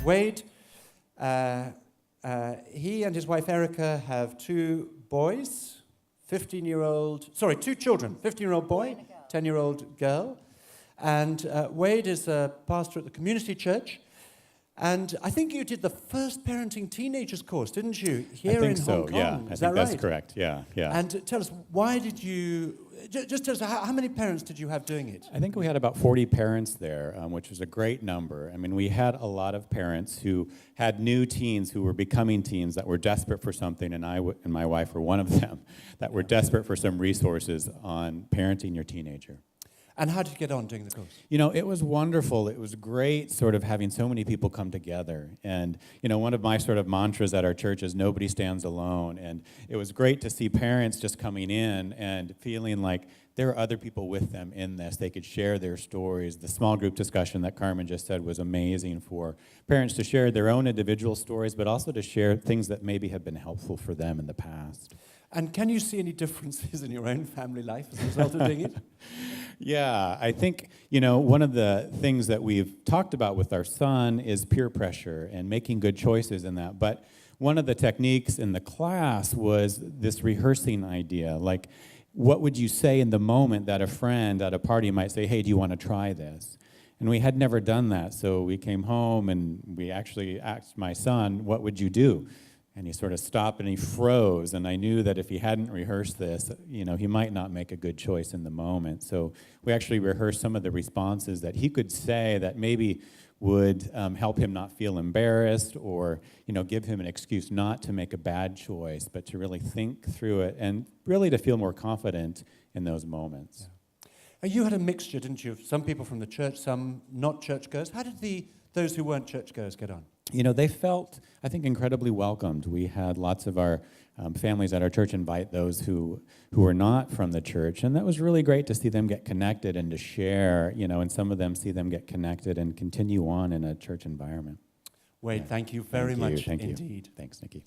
Wade, he and his wife Erica have two boys, two children, 15-year-old boy, 10-year-old girl. And Wade is a pastor at the community church. And I think you did the first parenting teenagers course, didn't you? Here in Hong Kong. Yeah, Is I that think right? that's correct. Yeah. And tell us, why did you... Just tell us, how many parents did you have doing it? I think we had about 40 parents there, which was a great number. I mean, we had a lot of parents who had new teens who were becoming teens that were desperate for something, and and my wife were one of them, that were desperate for some resources on parenting your teenager. And how did you get on doing the course? You know, it was wonderful. It was great sort of having so many people come together. And, you know, one of my sort of mantras at our church is nobody stands alone. And it was great to see parents just coming in and feeling like there are other people with them in this. They could share their stories. The small group discussion that Carmen just said was amazing for parents to share their own individual stories, but also to share things that maybe have been helpful for them in the past. And can you see any differences in your own family life as a result of doing it? Yeah, I think, you know, one of the things that we've talked about with our son is peer pressure and making good choices in that. But one of the techniques in the class was this rehearsing idea. Like, what would you say in the moment that a friend at a party might say, hey, do you want to try this? And we had never done that. So we came home and we actually asked my son, what would you do? And he sort of stopped and he froze, and I knew that if he hadn't rehearsed this, you know, he might not make a good choice in the moment. So we actually rehearsed some of the responses that he could say that maybe would help him not feel embarrassed or, you know, give him an excuse not to make a bad choice, but to really think through it and really to feel more confident in those moments. Yeah. You had a mixture, didn't you? Some people from the church, some not churchgoers. How did those who weren't churchgoers get on? You know, they felt, I think, incredibly welcomed. We had lots of our families at our church invite those who were not from the church, and that was really great to see them get connected and to share, you know, and some of them see them get connected and continue on in a church environment. Wade, thank you very much indeed. Thanks, Nikki.